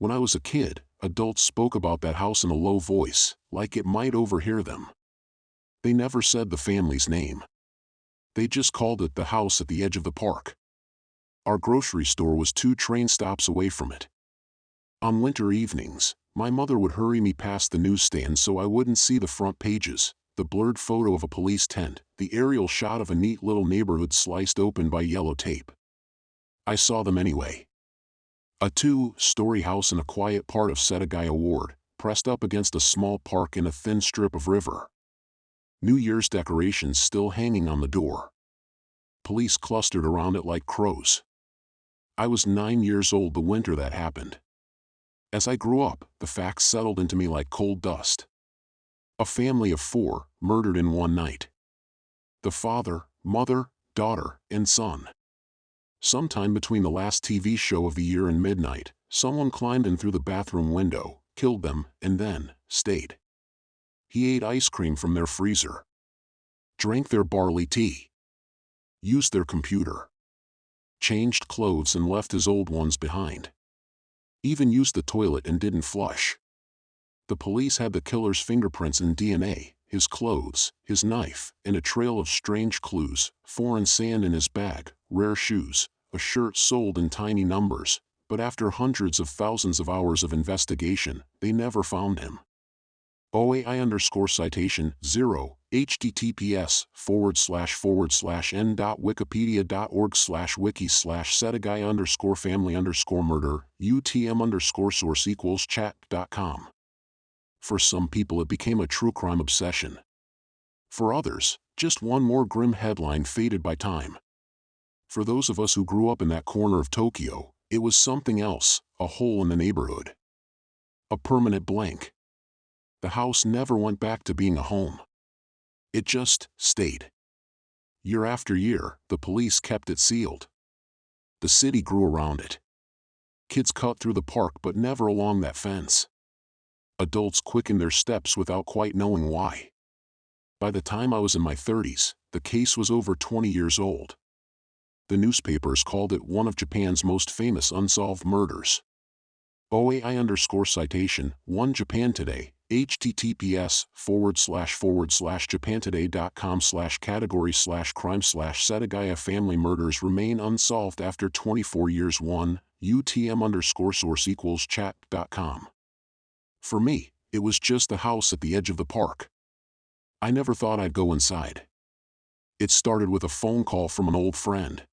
When I was a kid, adults spoke about that house in a low voice, like it might overhear them. They never said the family's name. They just called it the house at the edge of the park. Our grocery store was 2 train stops away from it. On winter evenings, my mother would hurry me past the newsstand so I wouldn't see the front pages, the blurred photo of a police tent, the aerial shot of a neat little neighborhood sliced open by yellow tape. I saw them anyway. A 2-story house in a quiet part of Setagaya ward, pressed up against a small park in a thin strip of river. New Year's decorations still hanging on the door. Police clustered around it like crows. I was 9 years old the winter that happened. As I grew up, the facts settled into me like cold dust. A family of 4, murdered in one night. The father, mother, daughter, and son. Sometime between the last TV show of the year and midnight, someone climbed in through the bathroom window, killed them, and then stayed. He ate ice cream from their freezer. Drank their barley tea. Used their computer. Changed clothes and left his old ones behind. Even used the toilet and didn't flush. The police had the killer's fingerprints and DNA, his clothes, his knife, and a trail of strange clues, foreign sand in his bag, rare shoes, a shirt sold in tiny numbers, but after hundreds of thousands of hours of investigation, they never found him. OAI_citation 0, https://n.wikipedia.org/wiki/setagaya_family_murder, UTM_source=chat.com. For some people it became a true crime obsession. For others, just one more grim headline faded by time. For those of us who grew up in that corner of Tokyo, it was something else, a hole in the neighborhood. A permanent blank. The house never went back to being a home. It just stayed. Year after year, the police kept it sealed. The city grew around it. Kids cut through the park but never along that fence. Adults quickened their steps without quite knowing why. By the time I was in my 30s, the case was over 20 years old. The newspapers called it one of Japan's most famous unsolved murders. OAI_citation 1 Japan Today, https://japantoday.com/category/crime/Setagaya family murders remain unsolved after 24 years 1, UTM_source=chat.com. For me, it was just the house at the edge of the park. I never thought I'd go inside. It started with a phone call from an old friend.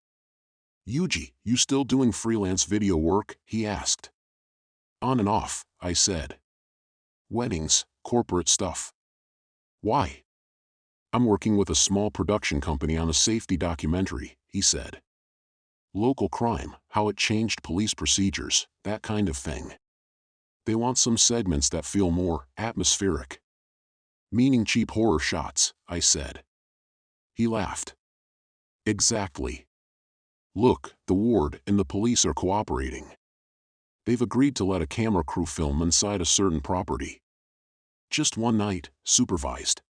"Yuji, you still doing freelance video work?" he asked. "On and off," I said. "Weddings, corporate stuff." "Why?" "I'm working with a small production company on a safety documentary," he said. "Local crime, how it changed police procedures, that kind of thing. They want some segments that feel more atmospheric." "Meaning cheap horror shots," I said. He laughed. "Exactly. Look, the ward and the police are cooperating. They've agreed to let a camera crew film inside a certain property. Just one night, supervised.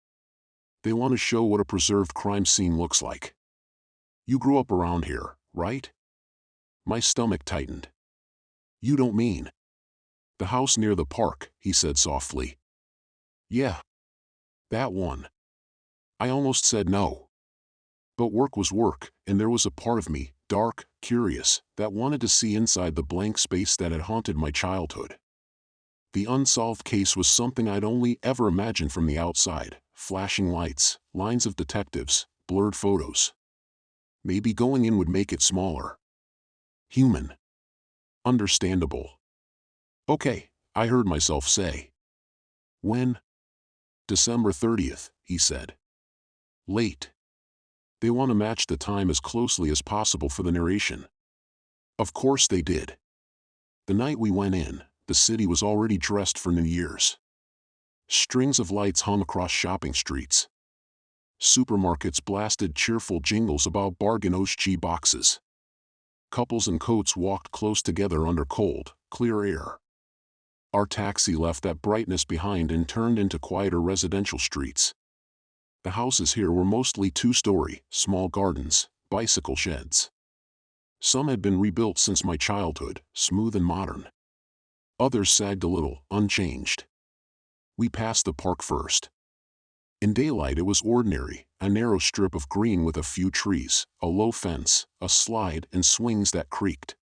They want to show what a preserved crime scene looks like." "You grew up around here, right?" My stomach tightened. "You don't mean?" "The house near the park," he said softly. "Yeah. That one." I almost said no. But work was work, and there was a part of me, dark, curious, that wanted to see inside the blank space that had haunted my childhood. The unsolved case was something I'd only ever imagined from the outside, flashing lights, lines of detectives, blurred photos. Maybe going in would make it smaller. Human. Understandable. "Okay," I heard myself say. "When?" "December 30th, he said. "Late." They want to match the time as closely as possible for the narration. Of course they did. The night we went in, the city was already dressed for New Year's. Strings of lights hung across shopping streets. Supermarkets blasted cheerful jingles about bargain oshchi boxes. Couples in coats walked close together under cold, clear air. Our taxi left that brightness behind and turned into quieter residential streets. The houses here were mostly 2-story, small gardens, bicycle sheds. Some had been rebuilt since my childhood, smooth and modern. Others sagged a little, unchanged. We passed the park first. In daylight it was ordinary, a narrow strip of green with a few trees, a low fence, a slide and swings that creaked.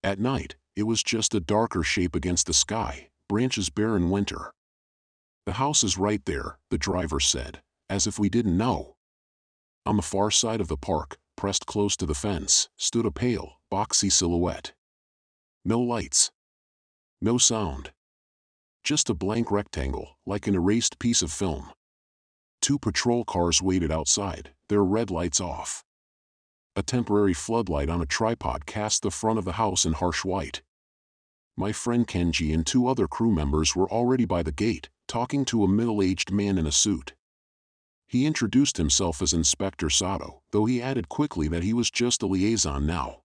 At night, it was just a darker shape against the sky, branches bare in winter. The house is right there, the driver said, as if we didn't know. On the far side of the park, pressed close to the fence, stood a pale, boxy silhouette. No lights. No sound. Just a blank rectangle, like an erased piece of film. 2 patrol cars waited outside, their red lights off. A temporary floodlight on a tripod cast the front of the house in harsh white. My friend Kenji and 2 other crew members were already by the gate, talking to a middle-aged man in a suit. He introduced himself as Inspector Sato, though he added quickly that he was just a liaison now.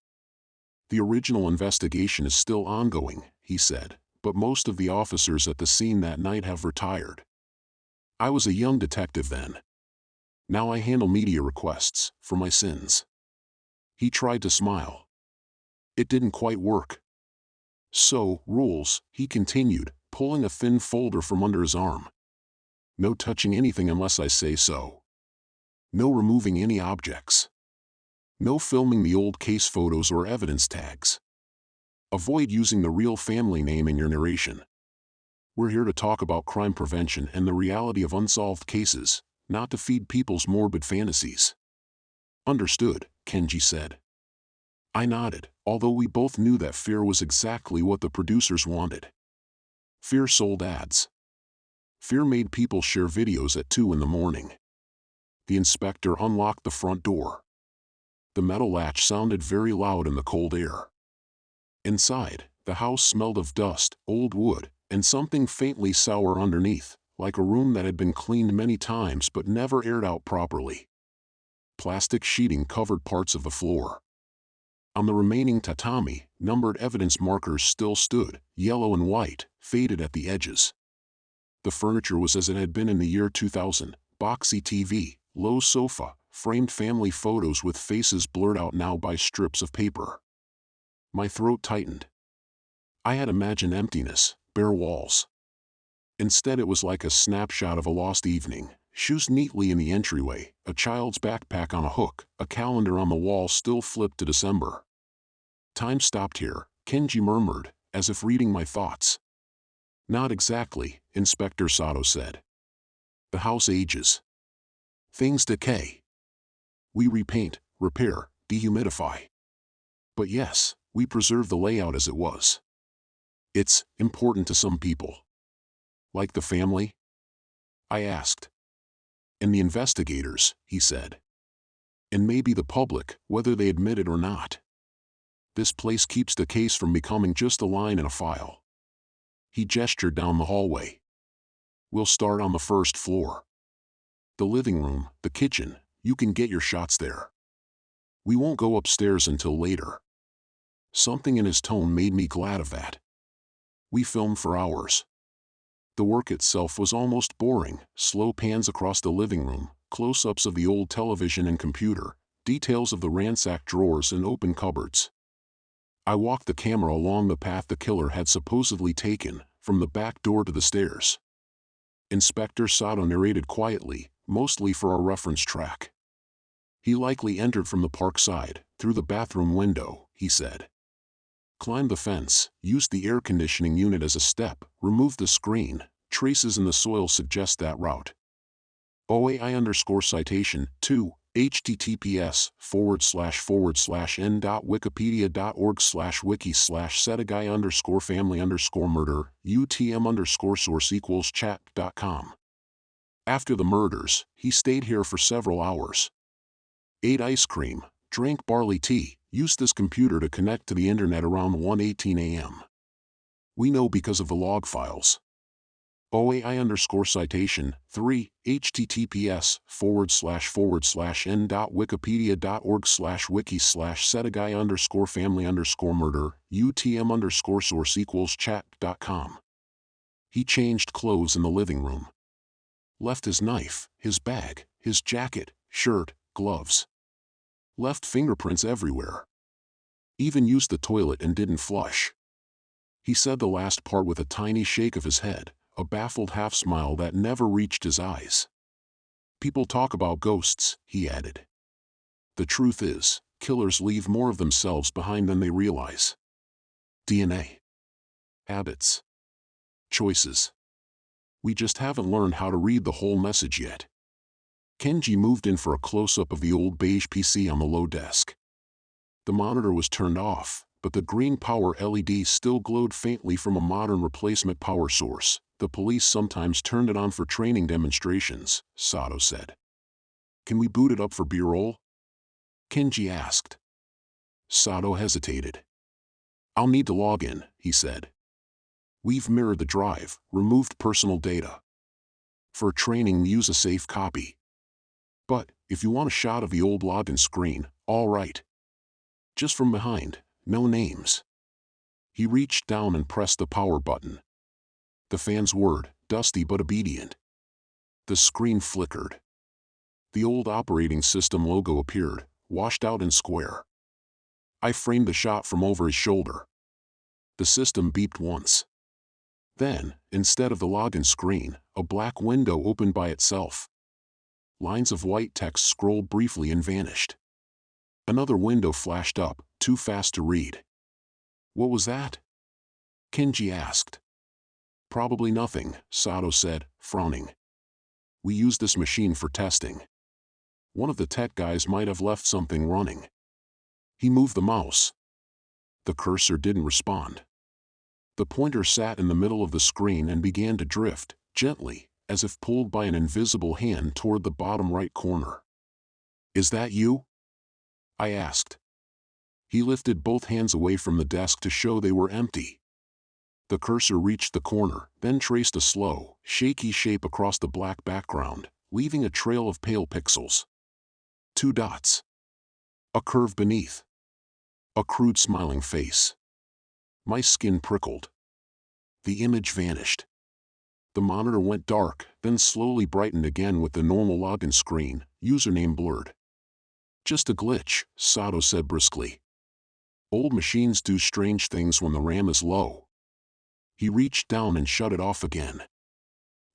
The original investigation is still ongoing, he said, but most of the officers at the scene that night have retired. I was a young detective then. Now I handle media requests, for my sins. He tried to smile. It didn't quite work. So, rules, he continued, pulling a thin folder from under his arm. No touching anything unless I say so. No removing any objects. No filming the old case photos or evidence tags. Avoid using the real family name in your narration. We're here to talk about crime prevention and the reality of unsolved cases, not to feed people's morbid fantasies. Understood, Kenji said. I nodded, although we both knew that fear was exactly what the producers wanted. Fear sold ads. Fear made people share videos at 2 in the morning. The inspector unlocked the front door. The metal latch sounded very loud in the cold air. Inside, the house smelled of dust, old wood, and something faintly sour underneath, like a room that had been cleaned many times but never aired out properly. Plastic sheeting covered parts of the floor. On the remaining tatami, numbered evidence markers still stood, yellow and white, faded at the edges. The furniture was as it had been in the year 2000, boxy TV, low sofa, framed family photos with faces blurred out now by strips of paper. My throat tightened. I had imagined emptiness, bare walls. Instead it was like a snapshot of a lost evening, shoes neatly in the entryway, a child's backpack on a hook, a calendar on the wall still flipped to December. Time stopped here, Kenji murmured, as if reading my thoughts. Not exactly, Inspector Sato said. The house ages. Things decay. We repaint, repair, dehumidify. But yes, we preserve the layout as it was. It's important to some people. Like the family? I asked. And the investigators, he said. And maybe the public, whether they admit it or not. This place keeps the case from becoming just a line in a file. He gestured down the hallway. We'll start on the first floor. The living room, the kitchen, you can get your shots there. We won't go upstairs until later. Something in his tone made me glad of that. We filmed for hours. The work itself was almost boring, slow pans across the living room, close-ups of the old television and computer, details of the ransacked drawers and open cupboards. I walked the camera along the path the killer had supposedly taken, from the back door to the stairs. Inspector Sato narrated quietly, mostly for our reference track. He likely entered from the park side, through the bathroom window, he said. Climbed the fence, used the air conditioning unit as a step, removed the screen, traces in the soil suggest that route. OAI_citation 2, https://n.wikipedia.org/wiki/setagaya_family_murder, UTM_source=chat.com. After the murders, he stayed here for several hours. Ate ice cream, drank barley tea, used this computer to connect to the internet around 1:18 a.m. We know because of the log files. OAI_citation 3, https://n.wikipedia.org/wiki/setagaya_family_murder, UTM_source=chat.com. He changed clothes in the living room. Left his knife, his bag, his jacket, shirt, gloves. Left fingerprints everywhere. Even used the toilet and didn't flush. He said the last part with a tiny shake of his head, a baffled half-smile that never reached his eyes. People talk about ghosts, he added. The truth is, killers leave more of themselves behind than they realize. DNA. Habits. Choices. We just haven't learned how to read the whole message yet. Kenji moved in for a close-up of the old beige PC on the low desk. The monitor was turned off, but the green power LED still glowed faintly from a modern replacement power source. The police sometimes turned it on for training demonstrations, Sato said. Can we boot it up for B-roll? Kenji asked. Sato hesitated. I'll need to log in, he said. We've mirrored the drive, removed personal data. For training, use a safe copy. But, if you want a shot of the old login screen, all right. Just from behind, no names. He reached down and pressed the power button. The fan's word, dusty but obedient. The screen flickered. The old operating system logo appeared, washed out and square. I framed the shot from over his shoulder. The system beeped once. Then, instead of the login screen, a black window opened by itself. Lines of white text scrolled briefly and vanished. Another window flashed up, too fast to read. What was that? Kenji asked. Probably nothing, Sato said, frowning. We use this machine for testing. One of the tech guys might have left something running. He moved the mouse. The cursor didn't respond. The pointer sat in the middle of the screen and began to drift, gently, as if pulled by an invisible hand toward the bottom right corner. Is that you? I asked. He lifted both hands away from the desk to show they were empty. The cursor reached the corner, then traced a slow, shaky shape across the black background, leaving a trail of pale pixels. 2 dots. A curve beneath. A crude smiling face. My skin prickled. The image vanished. The monitor went dark, then slowly brightened again with the normal login screen, username blurred. Just a glitch, Sato said briskly. Old machines do strange things when the RAM is low. He reached down and shut it off again.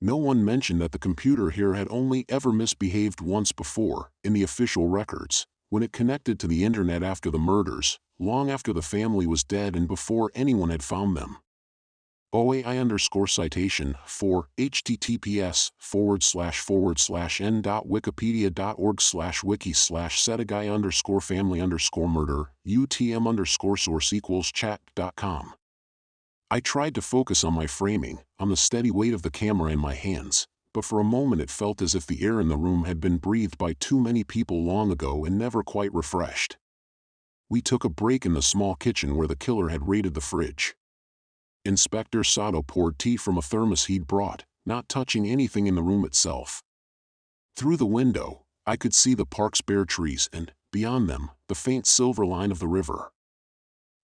No one mentioned that the computer here had only ever misbehaved once before, in the official records, when it connected to the internet after the murders, long after the family was dead and before anyone had found them. OAI_citation for https://n.wikipedia.org/wiki/setagaya_family_murder UTM_source=chat.com. I tried to focus on my framing, on the steady weight of the camera in my hands, but for a moment it felt as if the air in the room had been breathed by too many people long ago and never quite refreshed. We took a break in the small kitchen where the killer had raided the fridge. Inspector Sato poured tea from a thermos he'd brought, not touching anything in the room itself. Through the window, I could see the park's bare trees and, beyond them, the faint silver line of the river.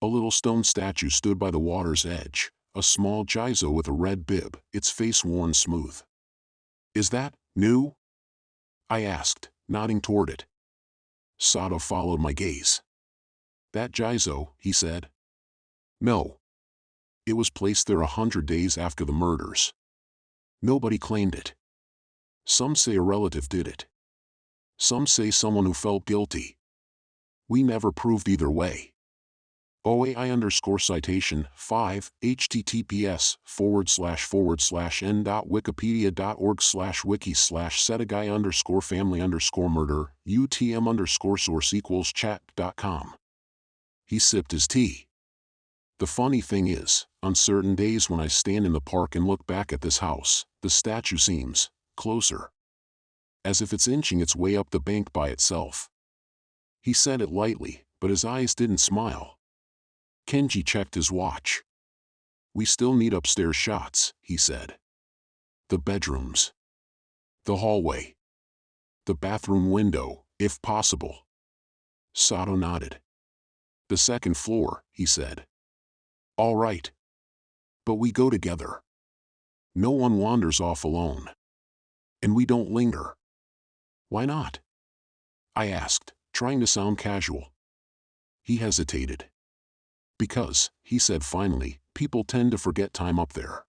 A little stone statue stood by the water's edge, a small Jizo with a red bib, its face worn smooth. Is that new? I asked, nodding toward it. Sato followed my gaze. That Jizo, he said. No. It was placed there 100 days after the murders. Nobody claimed it. Some say a relative did it. Some say someone who felt guilty. We never proved either way. OAI_citation 5 https://n.wikipedia.org/wiki/setagaya_family_murder UTM_source=chat.com. He sipped his tea. The funny thing is, on certain days when I stand in the park and look back at this house, the statue seems closer. As if it's inching its way up the bank by itself. He said it lightly, but his eyes didn't smile. Kenji checked his watch. We still need upstairs shots, he said. The bedrooms. The hallway. The bathroom window, if possible. Sato nodded. The second floor, he said. All right. But we go together. No one wanders off alone. And we don't linger. Why not? I asked, trying to sound casual. He hesitated. Because, he said finally, People tend to forget time up there.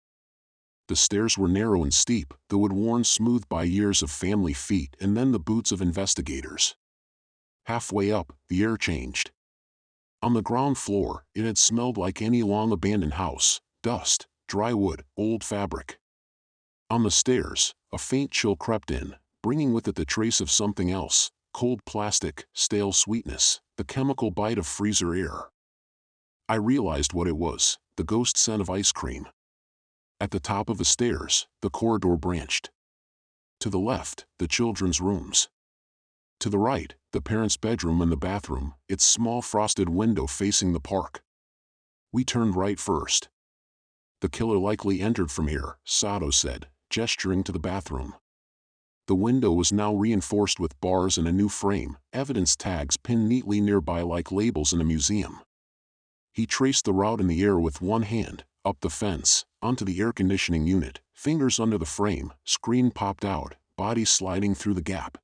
The stairs were narrow and steep, the wood worn smooth by years of family feet and then the boots of investigators. Halfway up, the air changed. On the ground floor, it had smelled like any long-abandoned house: dust, dry wood, old fabric. On the stairs, a faint chill crept in, bringing with it the trace of something else: cold plastic, stale sweetness, the chemical bite of freezer air. I realized what it was: the ghost scent of ice cream. At the top of the stairs, the corridor branched. To the left, the children's rooms. To the right, the parents' bedroom and the bathroom, its small frosted window facing the park. We turned right first. "The killer likely entered from here," Sato said, gesturing to the bathroom. The window was now reinforced with bars and a new frame, evidence tags pinned neatly nearby like labels in a museum. He traced the route in the air with one hand, up the fence, onto the air conditioning unit, fingers under the frame, screen popped out, body sliding through the gap.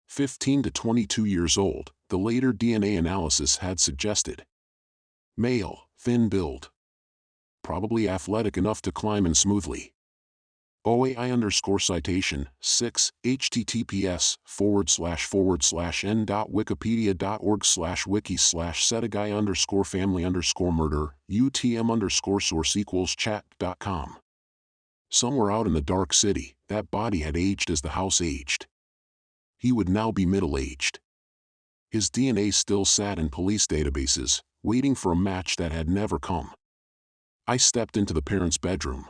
15 to 22 years old, the later DNA analysis had suggested. Male, thin build. Probably athletic enough to climb in smoothly. OAI_citation 6 https://n.wikipedia.org/wiki/setagaya_family_murder UTM_source=chat.com. Somewhere out in the dark city, that body had aged as the house aged. He would now be middle-aged. His DNA still sat in police databases, waiting for a match that had never come. I stepped into the parents' bedroom.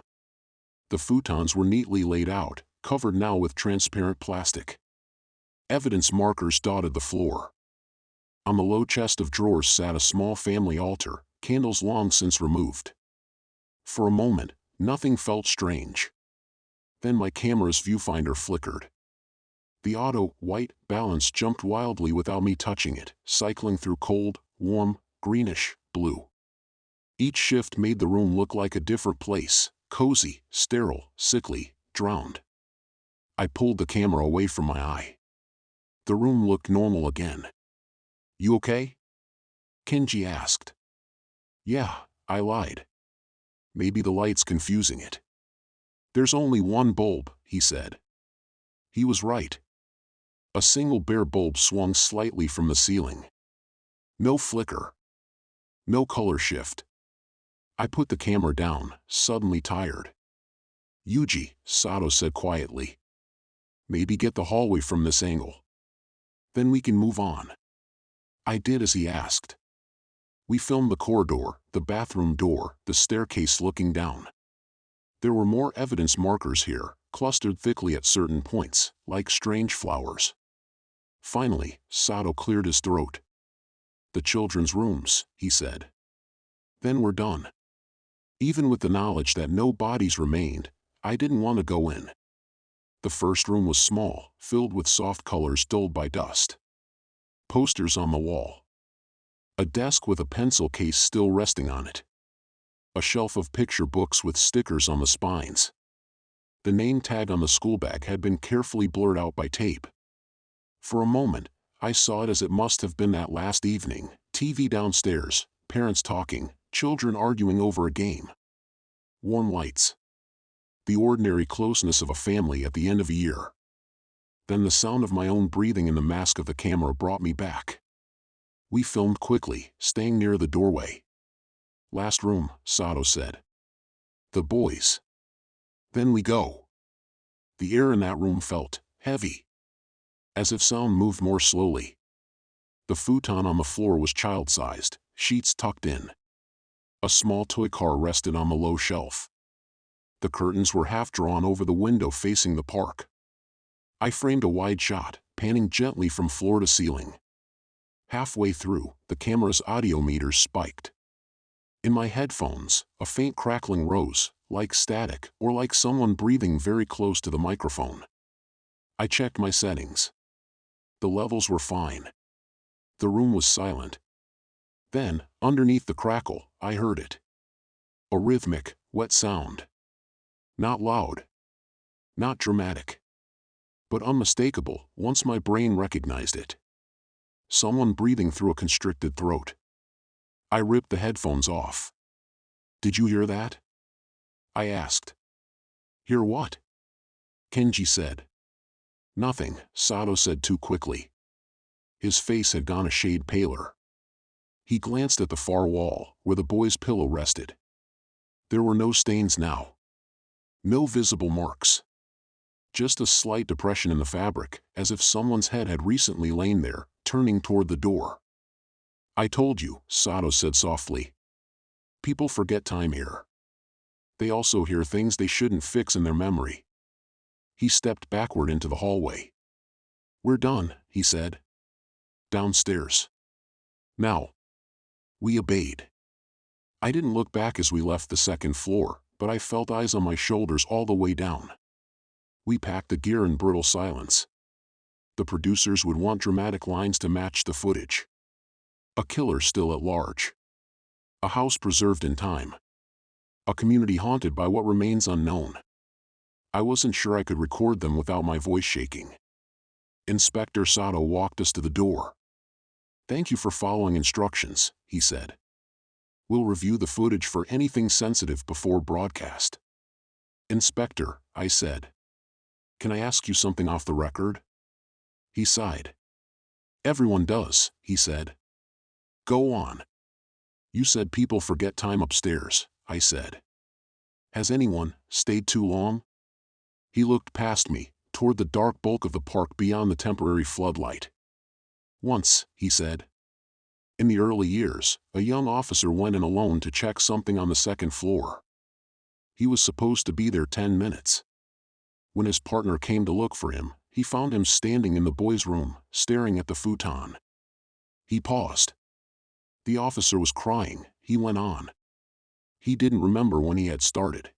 The futons were neatly laid out, covered now with transparent plastic. Evidence markers dotted the floor. On the low chest of drawers sat a small family altar, candles long since removed. For a moment, nothing felt strange. Then my camera's viewfinder flickered. The auto, white, balance jumped wildly without me touching it, cycling through cold, warm, greenish, blue. Each shift made the room look like a different place: cozy, sterile, sickly, drowned. I pulled the camera away from my eye. The room looked normal again. "You okay?" Kenji asked. "Yeah," I lied. "Maybe the light's confusing it." "There's only one bulb," he said. He was right. A single bare bulb swung slightly from the ceiling. No flicker. No color shift. I put the camera down, suddenly tired. "Yuji," Sato said quietly. "Maybe get the hallway from this angle. Then we can move on." I did as he asked. We filmed the corridor, the bathroom door, the staircase looking down. There were more evidence markers here, clustered thickly at certain points, like strange flowers. Finally, Sato cleared his throat. "The children's rooms," he said. "Then we're done." Even with the knowledge that no bodies remained, I didn't want to go in. The first room was small, filled with soft colors dulled by dust. Posters on the wall. A desk with a pencil case still resting on it. A shelf of picture books with stickers on the spines. The name tag on the school bag had been carefully blurred out by tape. For a moment, I saw it as it must have been that last evening: TV downstairs, parents talking, children arguing over a game. Warm lights. The ordinary closeness of a family at the end of a year. Then the sound of my own breathing in the mask of the camera brought me back. We filmed quickly, staying near the doorway. "Last room," Sato said. "The boys. Then we go." The air in that room felt heavy, as if sound moved more slowly. The futon on the floor was child-sized, sheets tucked in. A small toy car rested on the low shelf. The curtains were half drawn over the window facing the park. I framed a wide shot, panning gently from floor to ceiling. Halfway through, the camera's audio meters spiked. In my headphones, a faint crackling rose, like static or like someone breathing very close to the microphone. I checked my settings. The levels were fine. The room was silent. Then, underneath the crackle, I heard it. A rhythmic, wet sound. Not loud. Not dramatic. But unmistakable once my brain recognized it. Someone breathing through a constricted throat. I ripped the headphones off. Did you hear that? I asked. Hear what? Kenji said. Nothing, Sato said too quickly. His face had gone a shade paler. He glanced at the far wall, where the boy's pillow rested. There were no stains now. No visible marks. Just a slight depression in the fabric, as if someone's head had recently lain there, turning toward the door. I told you, Sato said softly. People forget time here. They also hear things they shouldn't fix in their memory. He stepped backward into the hallway. We're done, he said. Downstairs. Now. We obeyed. I didn't look back as we left the second floor, but I felt eyes on my shoulders all the way down. We packed the gear in brutal silence. The producers would want dramatic lines to match the footage. A killer still at large. A house preserved in time. A community haunted by what remains unknown. I wasn't sure I could record them without my voice shaking. Inspector Sato walked us to the door. Thank you for following instructions, he said. We'll review the footage for anything sensitive before broadcast. Inspector, I said. Can I ask you something off the record? He sighed. Everyone does, he said. Go on. You said people forget time upstairs, I said. Has anyone stayed too long? He looked past me, toward the dark bulk of the park beyond the temporary floodlight. Once, he said. In the early years, a young officer went in alone to check something on the second floor. He was supposed to be there 10 minutes. When his partner came to look for him, he found him standing in the boys' room, staring at the futon. He paused. The officer was crying, he went on. He didn't remember when he had started.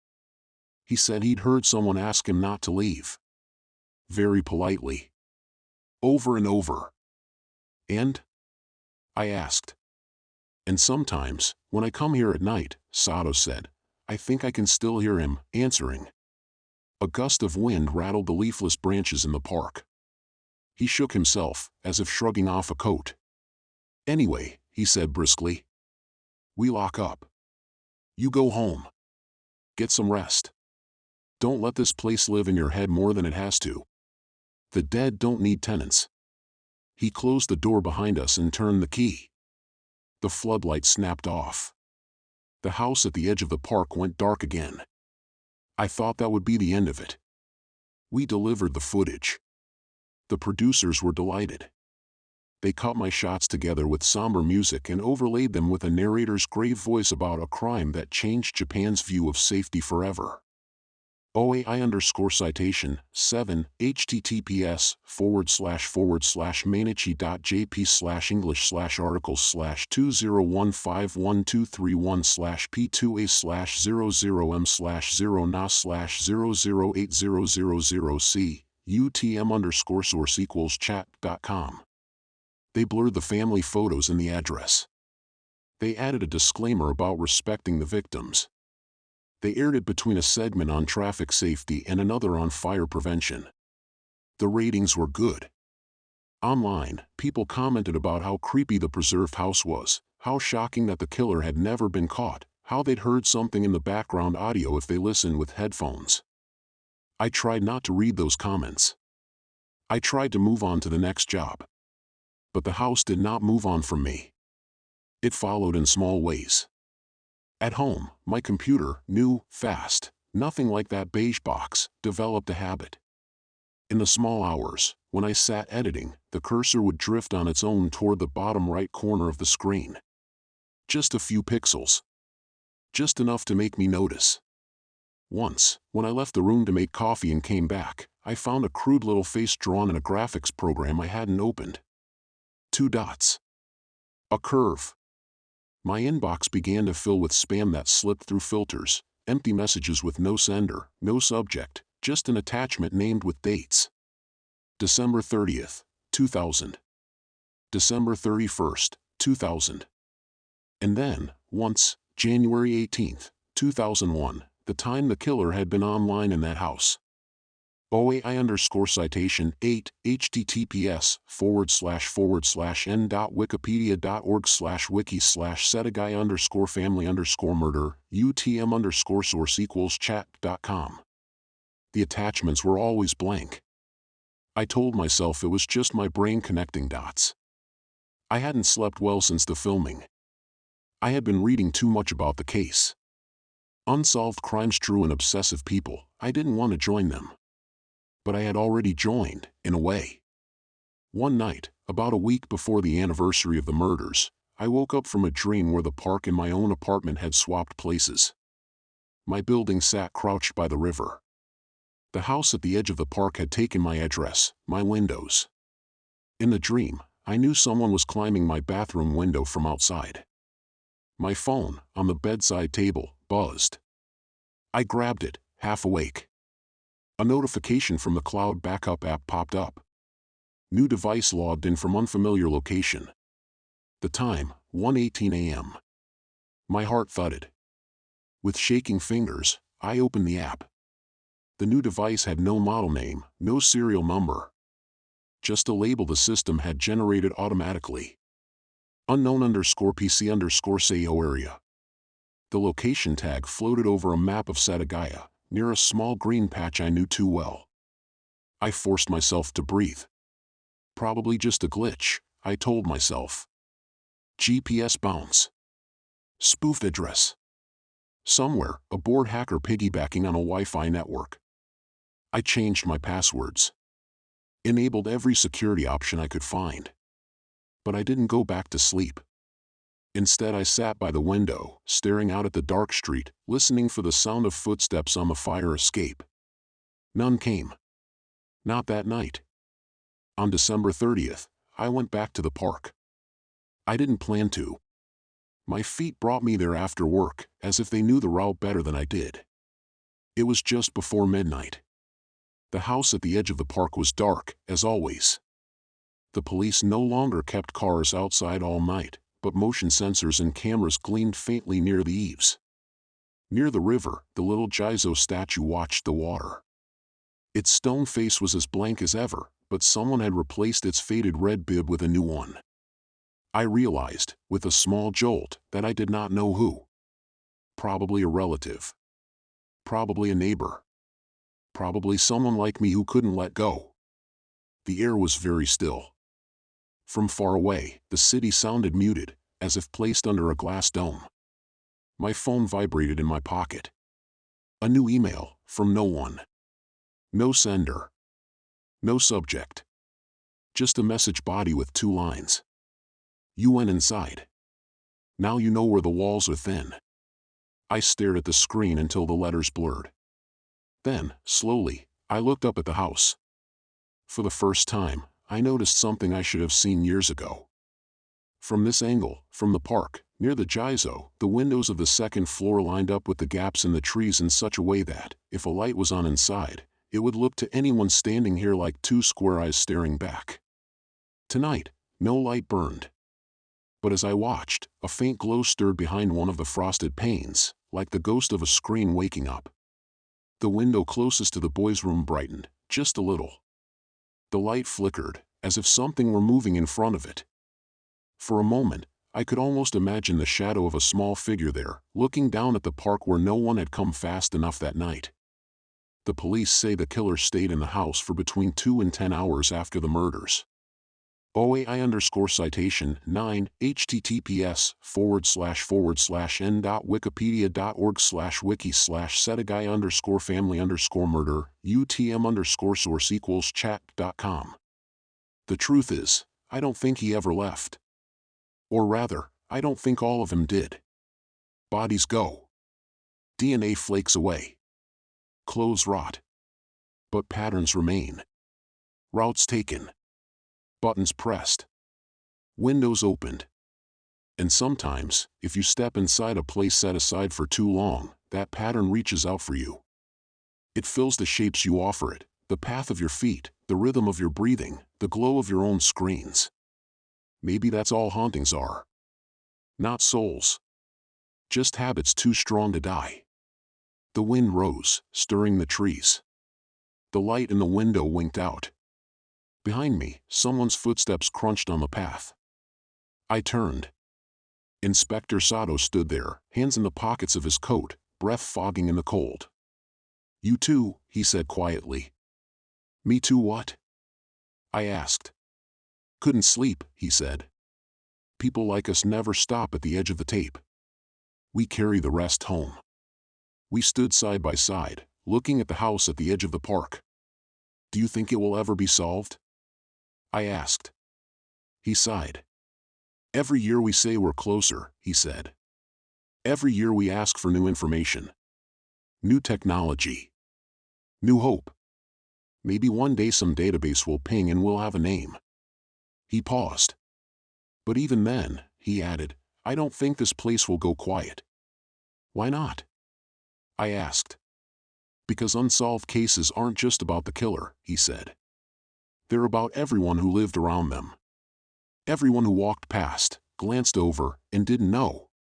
He said he'd heard someone ask him not to leave. Very politely. Over and over. And? I asked. And sometimes, when I come here at night, Sato said, I think I can still hear him answering. A gust of wind rattled the leafless branches in the park. He shook himself, as if shrugging off a coat. Anyway, he said briskly. We lock up. You go home. Get some rest. Don't let this place live in your head more than it has to. The dead don't need tenants. He closed the door behind us and turned the key. The floodlight snapped off. The house at the edge of the park went dark again. I thought that would be the end of it. We delivered the footage. The producers were delighted. They cut my shots together with somber music and overlaid them with a narrator's grave voice about a crime that changed Japan's view of safety forever. OAI_citation 7 https://mainichi.jp/english/article/20151231/p2a/009/0080000c utm_source=chat.com. They blurred the family photos and the address. They added a disclaimer about respecting the victims. They aired it between a segment on traffic safety and another on fire prevention. The ratings were good. Online, people commented about how creepy the preserved house was, how shocking that the killer had never been caught, how they'd heard something in the background audio if they listened with headphones. I tried not to read those comments. I tried to move on to the next job. But the house did not move on from me. It followed in small ways. At home, my computer, new, fast, nothing like that beige box, developed a habit. In the small hours, when I sat editing, the cursor would drift on its own toward the bottom right corner of the screen. Just a few pixels. Just enough to make me notice. Once, when I left the room to make coffee and came back, I found a crude little face drawn in a graphics program I hadn't opened. 2 dots. A curve. My inbox began to fill with spam that slipped through filters, empty messages with no sender, no subject, just an attachment named with dates. December 30th, 2000. December 31st, 2000. And then, once, January 18th, 2001, the time the killer had been online in that house. OAI_citation 8 https://n.wikipedia.org/wiki/setagaya_family_murder UTM_source equals chat.com. The attachments were always blank. I told myself it was just my brain connecting dots. I hadn't slept well since the filming. I had been reading too much about the case. Unsolved crimes drew in obsessive people. I didn't want to join them. But I had already joined, in a way. One night, about a week before the anniversary of the murders, I woke up from a dream where the park and my own apartment had swapped places. My building sat crouched by the river. The house at the edge of the park had taken my address, my windows. In the dream, I knew someone was climbing my bathroom window from outside. My phone, on the bedside table, buzzed. I grabbed it, half awake. A notification from the cloud backup app popped up. New device logged in from unfamiliar location. The time, 1:18 a.m. My heart thudded. With shaking fingers, I opened the app. The new device had no model name, no serial number. Just a label the system had generated automatically. Unknown_PC_SAO area. The location tag floated over a map of Setagaya, near a small green patch I knew too well. I forced myself to breathe. Probably just a glitch, I told myself. GPS bounce. Spoofed address. Somewhere, a bored hacker piggybacking on a Wi-Fi network. I changed my passwords. Enabled every security option I could find. But I didn't go back to sleep. Instead, I sat by the window, staring out at the dark street, listening for the sound of footsteps on the fire escape. None came. Not that night. On December 30th, I went back to the park. I didn't plan to. My feet brought me there after work, as if they knew the route better than I did. It was just before midnight. The house at the edge of the park was dark, as always. The police no longer kept cars outside all night, but motion sensors and cameras gleamed faintly near the eaves. Near the river, the little Jizo statue watched the water. Its stone face was as blank as ever, but someone had replaced its faded red bib with a new one. I realized, with a small jolt, that I did not know who. Probably a relative. Probably a neighbor. Probably someone like me who couldn't let go. The air was very still. From far away, the city sounded muted, as if placed under a glass dome. My phone vibrated in my pocket. A new email, from no one. No sender. No subject. Just a message body with 2 lines. You went inside. Now you know where the walls are thin. I stared at the screen until the letters blurred. Then, slowly, I looked up at the house. For the first time, I noticed something I should have seen years ago. From this angle, from the park, near the Jizo, the windows of the second floor lined up with the gaps in the trees in such a way that, if a light was on inside, it would look to anyone standing here like 2 square eyes staring back. Tonight, no light burned. But as I watched, a faint glow stirred behind one of the frosted panes, like the ghost of a screen waking up. The window closest to the boys' room brightened, just a little. The light flickered, as if something were moving in front of it. For a moment, I could almost imagine the shadow of a small figure there, looking down at the park where no one had come fast enough that night. The police say the killer stayed in the house for between 2 and 10 hours after the murders. OAI_citation 9 https://n.wikipedia.org/wiki/setagaya_family_murder UTM_source equals chat.com. The truth is, I don't think he ever left. Or rather, I don't think all of them did. Bodies go. DNA flakes away. Clothes rot. But patterns remain. Routes taken. Buttons pressed. Windows opened. And sometimes, if you step inside a place set aside for too long, that pattern reaches out for you. It fills the shapes you offer it, the path of your feet, the rhythm of your breathing, the glow of your own screens. Maybe that's all hauntings are. Not souls. Just habits too strong to die. The wind rose, stirring the trees. The light in the window winked out. Behind me, someone's footsteps crunched on the path. I turned. Inspector Sato stood there, hands in the pockets of his coat, breath fogging in the cold. "You too," he said quietly. "Me too what?" I asked. "Couldn't sleep," he said. "People like us never stop at the edge of the tape. We carry the rest home." We stood side by side, looking at the house at the edge of the park. "Do you think it will ever be solved?" I asked. He sighed. "Every year we say we're closer," he said. "Every year we ask for new information. New technology. New hope. Maybe one day some database will ping and we'll have a name." He paused. "But even then," he added, "I don't think this place will go quiet." "Why not?" I asked. "Because unsolved cases aren't just about the killer," he said. "They're about everyone who lived around them. Everyone who walked past, glanced over, and didn't know.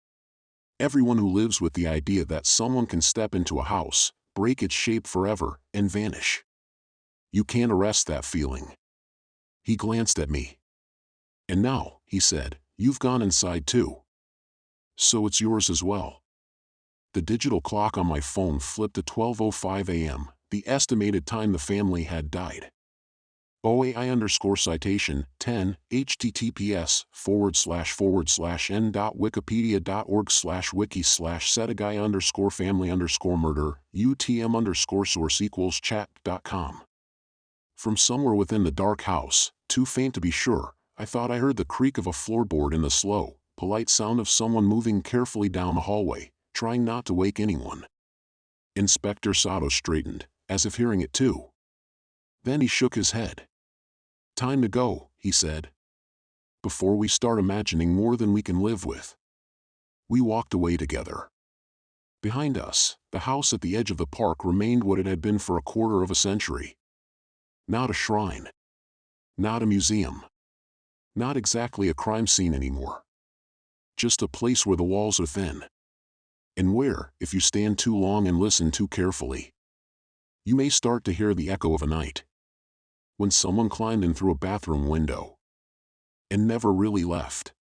Everyone who lives with the idea that someone can step into a house, break its shape forever, and vanish. You can't arrest that feeling." He glanced at me. "And now," he said, "you've gone inside too. So it's yours as well." The digital clock on my phone flipped to 12:05 a.m., the estimated time the family had died. OAI_citation 10 https://n.wikipedia.org/wiki/setagaya_family_murder UTM_source equals chat.com. From somewhere within the dark house, too faint to be sure, I thought I heard the creak of a floorboard and the slow, polite sound of someone moving carefully down the hallway, trying not to wake anyone. Inspector Sato straightened, as if hearing it too. Then he shook his head. "Time to go," he said. "Before we start imagining more than we can live with." We walked away together. Behind us, the house at the edge of the park remained what it had been for a quarter of a century. Not a shrine. Not a museum. Not exactly a crime scene anymore. Just a place where the walls are thin. And where, if you stand too long and listen too carefully, you may start to hear the echo of a night when someone climbed in through a bathroom window and never really left.